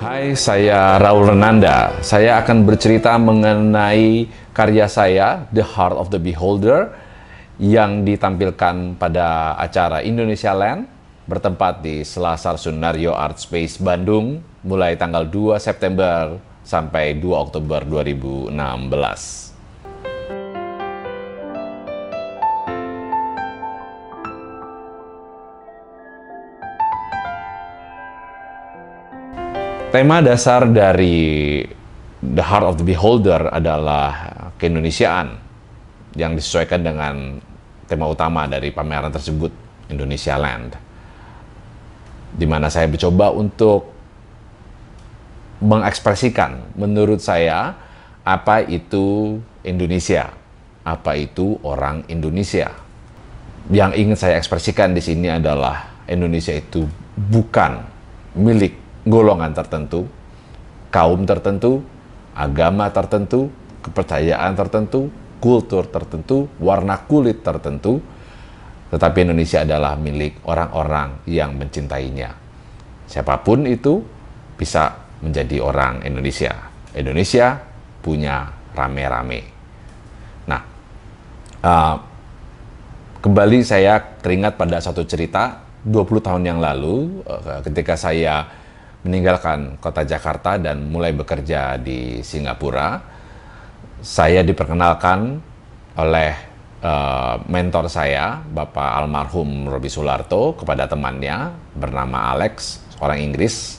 Hai, saya Raul Renanda. Saya akan bercerita mengenai karya saya, The Heart of the Beholder, yang ditampilkan pada acara Indonesia Land, bertempat di Selasar Sunario Art Space Bandung, mulai tanggal 2 September sampai 2 Oktober 2016. Tema dasar dari The Heart of the Beholder adalah keindonesiaan yang disesuaikan dengan tema utama dari pameran tersebut, Indonesia Land, di mana saya mencoba untuk mengekspresikan menurut saya apa itu Indonesia, apa itu orang Indonesia. Yang ingin saya ekspresikan di sini adalah Indonesia itu bukan milik golongan tertentu, kaum tertentu, agama tertentu, kepercayaan tertentu, kultur tertentu, warna kulit tertentu, tetapi Indonesia adalah milik orang-orang yang mencintainya. Siapapun itu bisa menjadi orang Indonesia. Indonesia punya rame-rame. Nah, kembali saya teringat pada satu cerita 20 tahun yang lalu ketika saya meninggalkan kota Jakarta dan mulai bekerja di Singapura. Saya diperkenalkan oleh mentor saya, Bapak almarhum Robi Sularto, kepada temannya bernama Alex, orang Inggris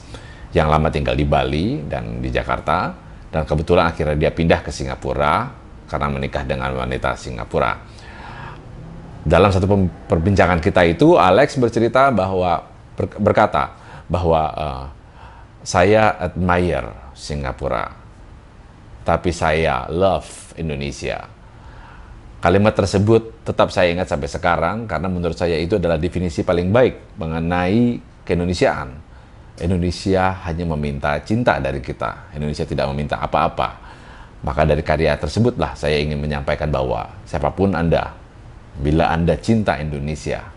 yang lama tinggal di Bali dan di Jakarta, dan kebetulan akhirnya dia pindah ke Singapura karena menikah dengan wanita Singapura. Dalam satu perbincangan kita itu, Alex bercerita bahwa berkata bahwa saya admire Singapura, tapi saya love Indonesia. Kalimat tersebut tetap saya ingat sampai sekarang karena menurut saya itu adalah definisi paling baik mengenai keindonesiaan. Indonesia hanya meminta cinta dari kita. Indonesia tidak meminta apa-apa. Maka dari karya tersebutlah saya ingin menyampaikan bahwa siapapun Anda, bila Anda cinta Indonesia,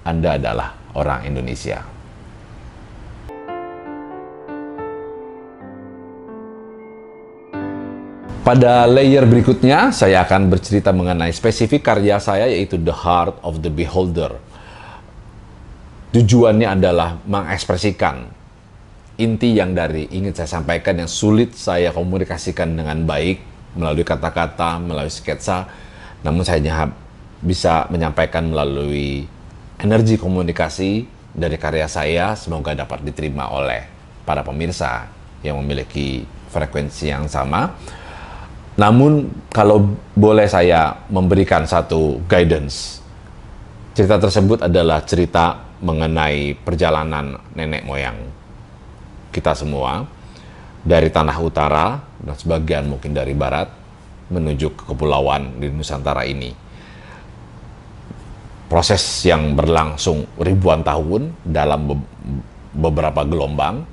Anda adalah orang Indonesia. Pada layer berikutnya, saya akan bercerita mengenai spesifik karya saya, yaitu The Heart of the Beholder. Tujuannya adalah mengekspresikan inti yang ingin saya sampaikan yang sulit saya komunikasikan dengan baik melalui kata-kata, melalui sketsa, namun saya hanya bisa menyampaikan melalui energi komunikasi dari karya saya, semoga dapat diterima oleh para pemirsa yang memiliki frekuensi yang sama. Namun, kalau boleh saya memberikan satu guidance, cerita tersebut adalah cerita mengenai perjalanan nenek moyang kita semua dari tanah utara dan sebagian mungkin dari barat menuju ke kepulauan di Nusantara ini. Proses yang berlangsung ribuan tahun dalam beberapa gelombang,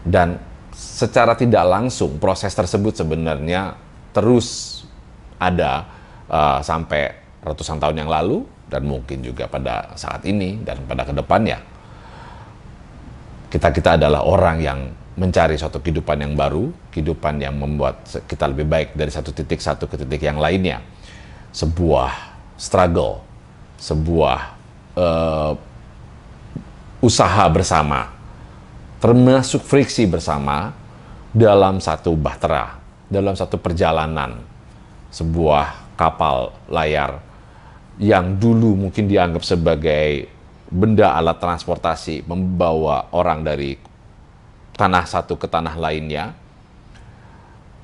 dan secara tidak langsung proses tersebut sebenarnya terus ada sampai ratusan tahun yang lalu dan mungkin juga pada saat ini dan pada kedepannya. Kita adalah orang yang mencari suatu kehidupan yang baru, kehidupan yang membuat kita lebih baik dari satu titik ke titik yang lainnya. Sebuah struggle, sebuah usaha bersama, termasuk friksi bersama dalam satu bahtera, dalam satu perjalanan, sebuah kapal layar yang dulu mungkin dianggap sebagai benda alat transportasi membawa orang dari tanah satu ke tanah lainnya,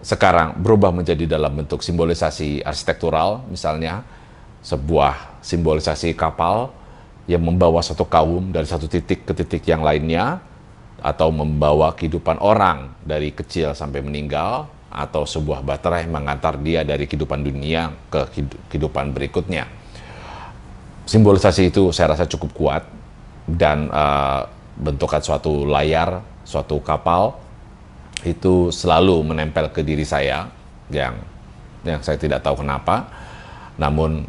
sekarang berubah menjadi dalam bentuk simbolisasi arsitektural, misalnya sebuah simbolisasi kapal yang membawa satu kaum dari satu titik ke titik yang lainnya, atau membawa kehidupan orang dari kecil sampai meninggal, atau sebuah bahtera yang mengantar dia dari kehidupan dunia ke kehidupan berikutnya. Simbolisasi itu saya rasa cukup kuat, dan bentukan suatu layar, suatu kapal itu selalu menempel ke diri saya yang saya tidak tahu kenapa, namun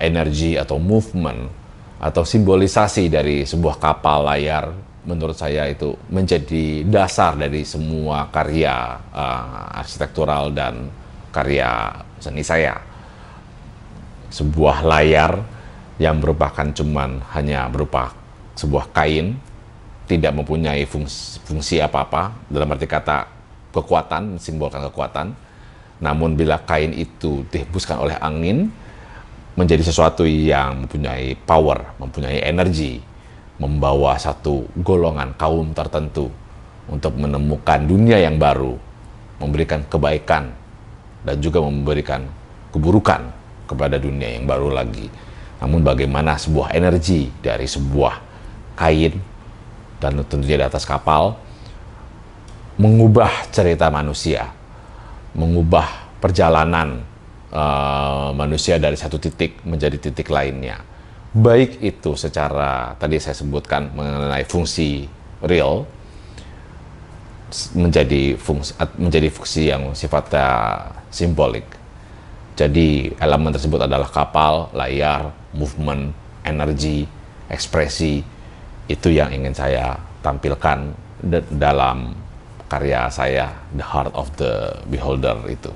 energi atau movement atau simbolisasi dari sebuah kapal layar menurut saya itu menjadi dasar dari semua karya arsitektural dan karya seni saya. Sebuah layar yang merupakan hanya berupa sebuah kain, tidak mempunyai fungsi apa-apa, dalam arti kata kekuatan, mensimbolkan kekuatan. Namun bila kain itu dihembuskan oleh angin, menjadi sesuatu yang mempunyai power, mempunyai energi, membawa satu golongan kaum tertentu untuk menemukan dunia yang baru, memberikan kebaikan, dan juga memberikan keburukan kepada dunia yang baru lagi. Namun bagaimana sebuah energi dari sebuah kain, dan tentunya di atas kapal, mengubah cerita manusia, mengubah perjalanan manusia dari satu titik menjadi titik lainnya. Baik itu secara, tadi saya sebutkan mengenai fungsi real, menjadi fungsi yang sifatnya simbolik. Jadi elemen tersebut adalah kapal, layar, movement, energi, ekspresi. Itu yang ingin saya tampilkan dalam karya saya, The Heart of the Beholder itu.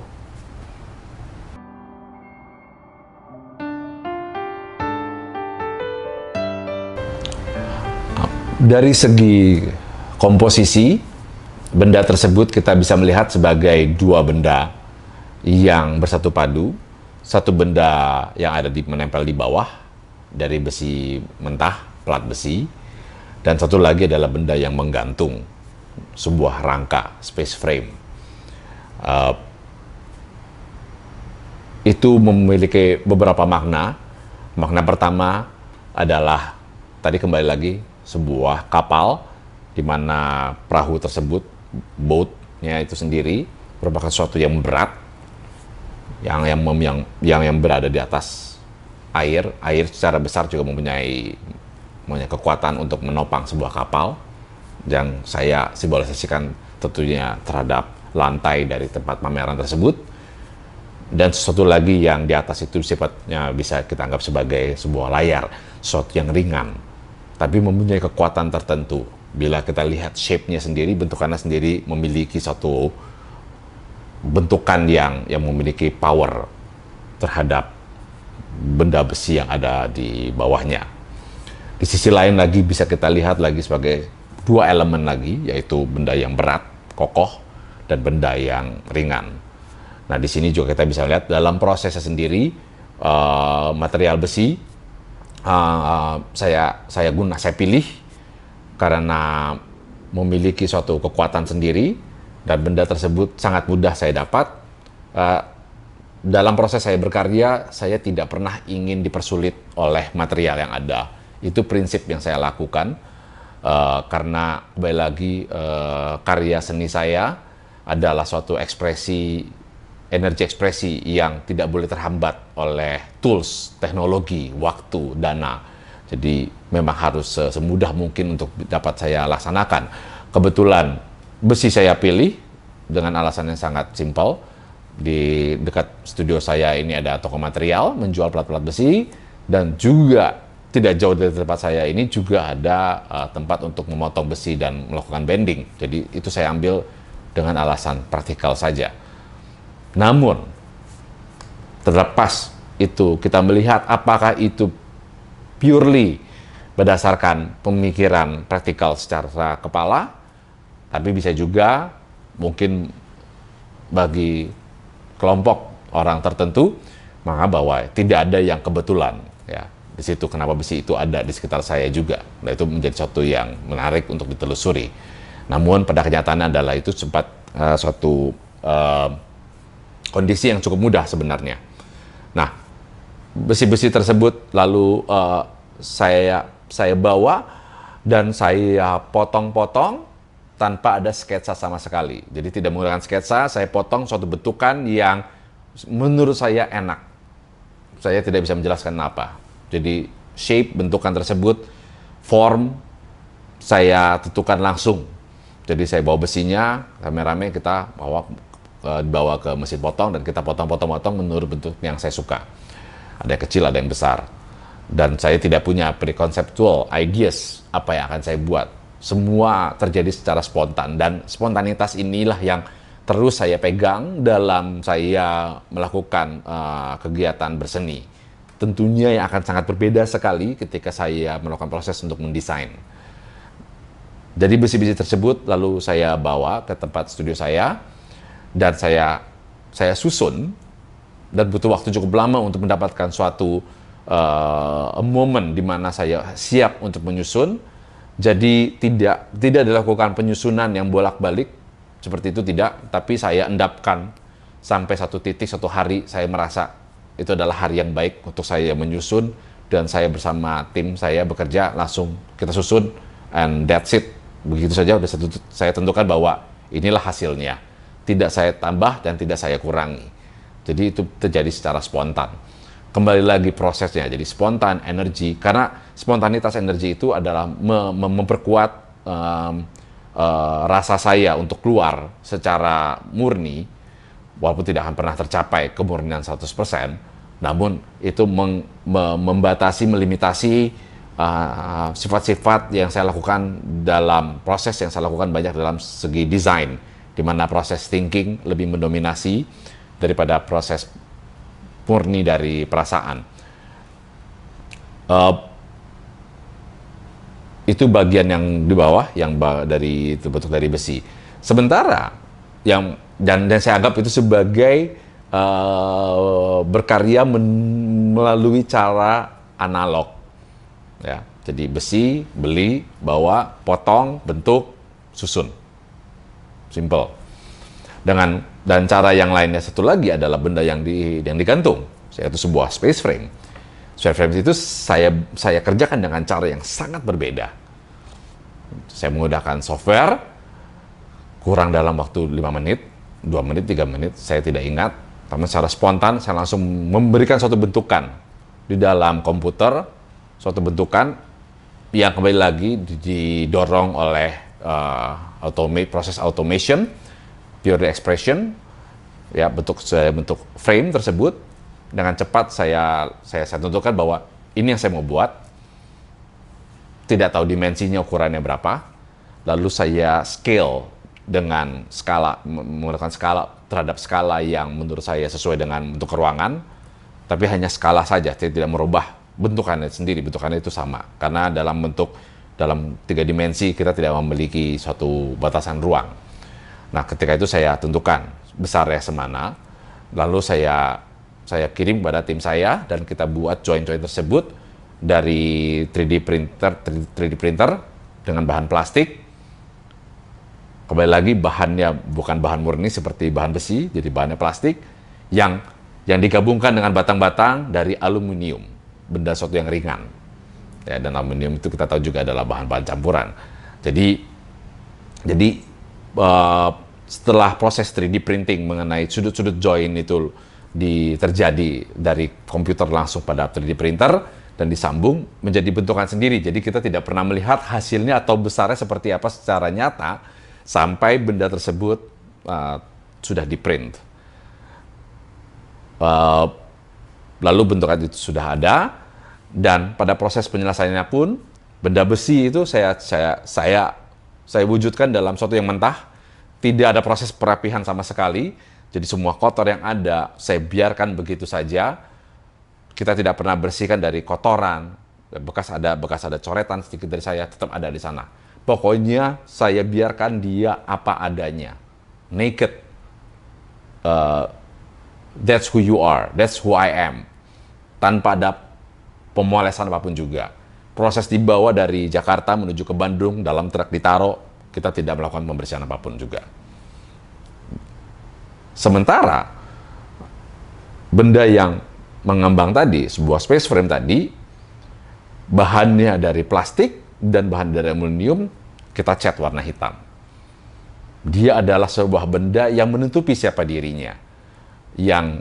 Dari segi komposisi, benda tersebut kita bisa melihat sebagai dua benda yang bersatu padu. Satu benda yang menempel di bawah dari besi mentah, plat besi, dan satu lagi adalah benda yang menggantung, sebuah rangka, space frame. Itu memiliki beberapa makna. Makna pertama adalah, tadi kembali lagi, sebuah kapal di mana perahu tersebut, boatnya itu sendiri merupakan sesuatu yang berat, yang berada di atas air. Air secara besar juga mempunyai kekuatan untuk menopang sebuah kapal, yang saya simbolisasikan tentunya terhadap lantai dari tempat pameran tersebut. Dan sesuatu lagi yang di atas itu sifatnya bisa kita anggap sebagai sebuah layar, sesuatu yang ringan tapi mempunyai kekuatan tertentu. Bila kita lihat shape-nya sendiri, bentukannya sendiri memiliki satu bentukan yang memiliki power terhadap benda besi yang ada di bawahnya. Di sisi lain lagi bisa kita lihat lagi sebagai dua elemen lagi, yaitu benda yang berat, kokoh, dan benda yang ringan. Nah, di sini juga kita bisa lihat dalam prosesnya sendiri, material besi saya pilih karena memiliki suatu kekuatan sendiri, dan benda tersebut sangat mudah saya dapat. Dalam proses saya berkarya, saya tidak pernah ingin dipersulit oleh material yang ada. Itu prinsip yang saya lakukan, karena kembali lagi karya seni saya adalah suatu energi ekspresi yang tidak boleh terhambat oleh tools, teknologi, waktu, dana. Jadi memang harus semudah mungkin untuk dapat saya laksanakan. Kebetulan besi saya pilih dengan alasan yang sangat simpel. Di dekat studio saya ini ada toko material menjual plat-plat besi, dan juga tidak jauh dari tempat saya ini juga ada tempat untuk memotong besi dan melakukan bending. Jadi itu saya ambil dengan alasan praktikal saja. Namun, terlepas itu kita melihat apakah itu purely berdasarkan pemikiran praktikal secara kepala, tapi bisa juga mungkin bagi kelompok orang tertentu maka bahwa tidak ada yang kebetulan, ya. Di situ kenapa besi itu ada di sekitar saya juga. Nah, itu menjadi sesuatu yang menarik untuk ditelusuri. Namun pada kenyataannya adalah itu sempat suatu kondisi yang cukup mudah sebenarnya. Nah, besi-besi tersebut lalu saya bawa dan saya potong-potong tanpa ada sketsa sama sekali. Jadi tidak menggunakan sketsa, saya potong suatu bentukan yang menurut saya enak. Saya tidak bisa menjelaskan apa. Jadi shape bentukan tersebut, form saya tentukan langsung. Jadi saya bawa besinya, rame-rame kita bawa ke mesin potong, dan kita potong-potong-potong menurut bentuk yang saya suka. Ada yang kecil, ada yang besar. Dan saya tidak punya preconceptual ideas apa yang akan saya buat. Semua terjadi secara spontan, dan spontanitas inilah yang terus saya pegang dalam saya melakukan kegiatan berseni. Tentunya yang akan sangat berbeda sekali ketika saya melakukan proses untuk mendesain. Jadi besi-besi tersebut lalu saya bawa ke tempat studio saya, dan saya susun, dan butuh waktu cukup lama untuk mendapatkan suatu momen di mana saya siap untuk menyusun. Jadi tidak dilakukan penyusunan yang bolak-balik seperti itu, tidak, tapi saya endapkan sampai satu titik, satu hari saya merasa itu adalah hari yang baik untuk saya menyusun, dan saya bersama tim saya bekerja langsung kita susun, and that's it. Begitu saja udah saya tentukan bahwa inilah hasilnya. Tidak saya tambah dan tidak saya kurangi. Jadi itu terjadi secara spontan. Kembali lagi prosesnya, jadi spontan, energi, karena spontanitas energi itu adalah memperkuat rasa saya untuk keluar secara murni, walaupun tidak akan pernah tercapai kemurnian 100%, namun itu membatasi, melimitasi sifat-sifat yang saya lakukan dalam proses yang saya lakukan banyak dalam segi desain, di mana proses thinking lebih mendominasi daripada proses murni dari perasaan. Itu bagian yang di bawah, yang terbentuk dari besi. Sementara yang dan saya anggap itu sebagai berkarya melalui cara analog. Ya, jadi besi, beli, bawa, potong, bentuk, susun. Simple. Dan cara yang lainnya satu lagi adalah benda yang digantung, yaitu sebuah space frame. Space frame itu saya kerjakan dengan cara yang sangat berbeda. Saya menggunakan software, kurang dalam waktu 5 menit, 2 menit, 3 menit, saya tidak ingat. Tapi secara spontan, saya langsung memberikan suatu bentukan di dalam komputer, suatu bentukan yang kembali lagi didorong oleh proses automation, pure expression, ya, bentuk frame tersebut dengan cepat saya tentukan bahwa ini yang saya mau buat, tidak tahu dimensinya, ukurannya berapa, lalu saya scale dengan menggunakan skala terhadap skala yang menurut saya sesuai dengan bentuk ruangan, tapi hanya skala saja, saya tidak merubah bentukannya sendiri, bentukannya itu sama, karena dalam 3 dimensi kita tidak memiliki suatu batasan ruang. Nah, ketika itu saya tentukan besarnya semana, lalu saya kirim pada tim saya, dan kita buat join-join tersebut dari 3D printer dengan bahan plastik. Kembali lagi, bahannya bukan bahan murni seperti bahan besi, jadi bahannya plastik yang digabungkan dengan batang-batang dari aluminium, benda suatu yang ringan. Ya, dan aluminium itu kita tahu juga adalah bahan-bahan campuran. Jadi setelah proses 3D printing mengenai sudut-sudut join itu terjadi dari komputer langsung pada 3D printer dan disambung menjadi bentukan sendiri. Jadi kita tidak pernah melihat hasilnya atau besarnya seperti apa secara nyata sampai benda tersebut sudah di-print. Lalu bentukan itu sudah ada, dan pada proses penyelesaiannya pun benda besi itu saya wujudkan dalam suatu yang mentah. Tidak ada proses perapihan sama sekali, jadi semua kotor yang ada saya biarkan begitu saja. Kita tidak pernah bersihkan dari kotoran, bekas ada coretan sedikit dari saya tetap ada di sana. Pokoknya saya biarkan dia apa adanya, naked. That's who you are, that's who I am, tanpa ada pemolesan apapun juga. Proses dibawa dari Jakarta menuju ke Bandung dalam truk ditaruh, kita tidak melakukan pembersihan apapun juga. Sementara benda yang mengembang tadi, sebuah space frame tadi, bahannya dari plastik dan bahan dari aluminium, kita cat warna hitam. Dia adalah sebuah benda yang menutupi siapa dirinya, yang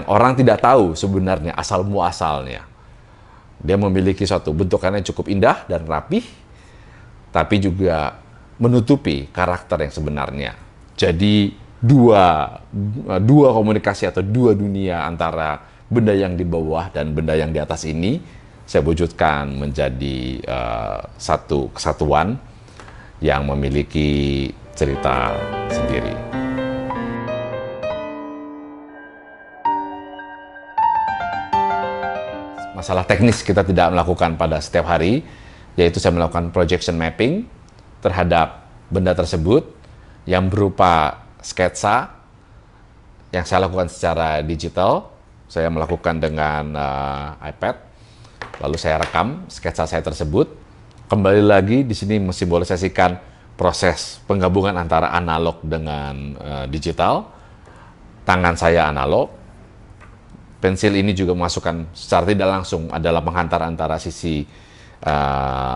orang tidak tahu sebenarnya asal muasalnya. Dia memiliki suatu bentukannya cukup indah dan rapih, tapi juga menutupi karakter yang sebenarnya. Jadi dua komunikasi atau dua dunia antara benda yang di bawah dan benda yang di atas ini saya wujudkan menjadi satu kesatuan yang memiliki cerita sendiri. Masalah teknis kita tidak melakukan pada setiap hari, yaitu saya melakukan projection mapping terhadap benda tersebut yang berupa sketsa yang saya lakukan secara digital. Saya melakukan dengan iPad, lalu saya rekam sketsa saya tersebut. Kembali lagi di sini mensimbolisasikan proses penggabungan antara analog dengan digital. Tangan saya analog. Pensil ini juga memasukkan secara tidak langsung adalah penghantar antara sisi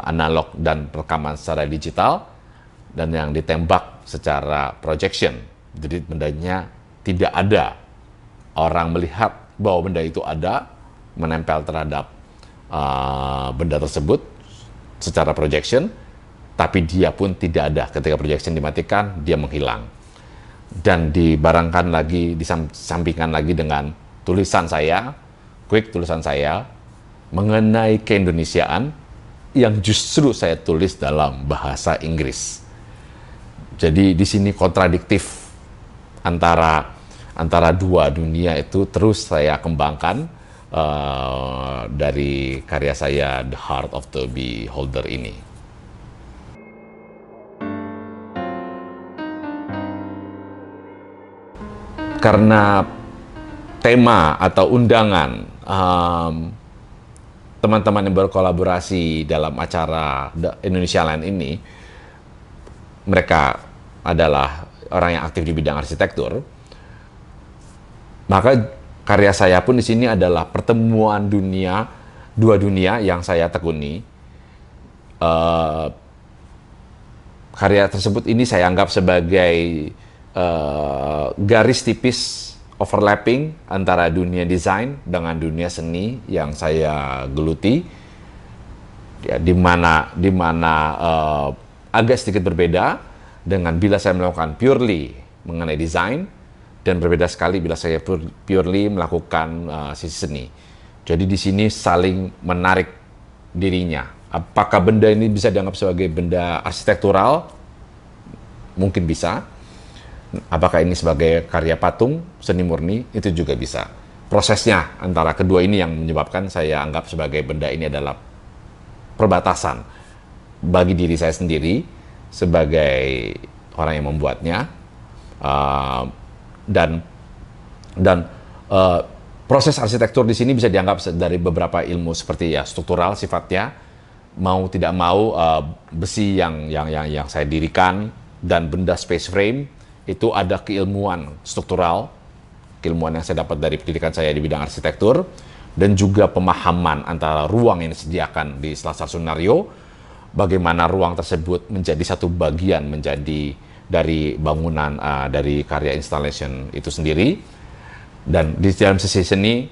analog dan rekaman secara digital, dan yang ditembak secara projection. Jadi bendanya tidak ada. Orang melihat bahwa benda itu ada, menempel terhadap benda tersebut secara projection, tapi dia pun tidak ada. Ketika projection dimatikan, dia menghilang. Dan dibarangkan lagi, disampingkan lagi dengan tulisan saya, quick tulisan saya, mengenai keindonesiaan yang justru saya tulis dalam bahasa Inggris. Jadi di sini kontradiktif antara dua dunia itu terus saya kembangkan dari karya saya The Heart of the Beholder ini. Karena tema atau undangan teman-teman yang berkolaborasi dalam acara The Indonesia Land ini, mereka adalah orang yang aktif di bidang arsitektur, maka karya saya pun di sini adalah pertemuan dua dunia yang saya tekuni. Karya tersebut ini saya anggap sebagai garis tipis overlapping antara dunia desain dengan dunia seni yang saya geluti, ya, di mana agak sedikit berbeda dengan bila saya melakukan purely mengenai desain, dan berbeda sekali bila saya purely melakukan sisi seni. Jadi di sini saling menarik dirinya. Apakah benda ini bisa dianggap sebagai benda arsitektural? Mungkin bisa. Apakah ini sebagai karya patung, seni murni? Itu juga bisa. Prosesnya antara kedua ini yang menyebabkan saya anggap sebagai benda ini adalah perbatasan bagi diri saya sendiri sebagai orang yang membuatnya, dan proses arsitektur di sini bisa dianggap dari beberapa ilmu seperti ya struktural sifatnya, mau tidak mau besi yang saya dirikan dan benda space frame itu ada keilmuan struktural, keilmuan yang saya dapat dari pendidikan saya di bidang arsitektur, dan juga pemahaman antara ruang yang disediakan di Selasar Sunario, bagaimana ruang tersebut menjadi satu bagian menjadi dari bangunan, dari karya installation itu sendiri. Dan di dalam sisi seni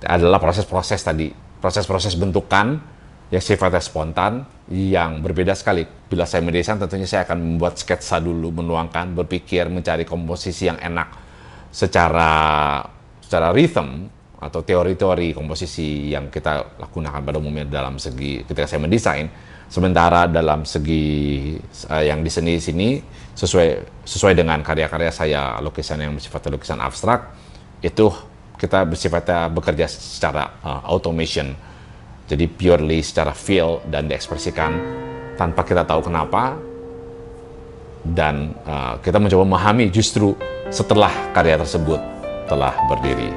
adalah proses-proses tadi, proses-proses bentukan yang sifatnya spontan, yang berbeda sekali. Bila saya mendesain, tentunya saya akan membuat sketsa dulu, menuangkan, berpikir, mencari komposisi yang enak secara rhythm atau teori-teori komposisi yang kita lakukan pada umumnya dalam segi ketika saya mendesain. Sementara dalam segi yang di seni sini sesuai dengan karya-karya saya, lukisan yang bersifat lukisan abstrak, itu kita bersifatnya bekerja secara automation. Jadi purely secara feel dan diekspresikan tanpa kita tahu kenapa, dan kita mencoba memahami justru setelah karya tersebut telah berdiri.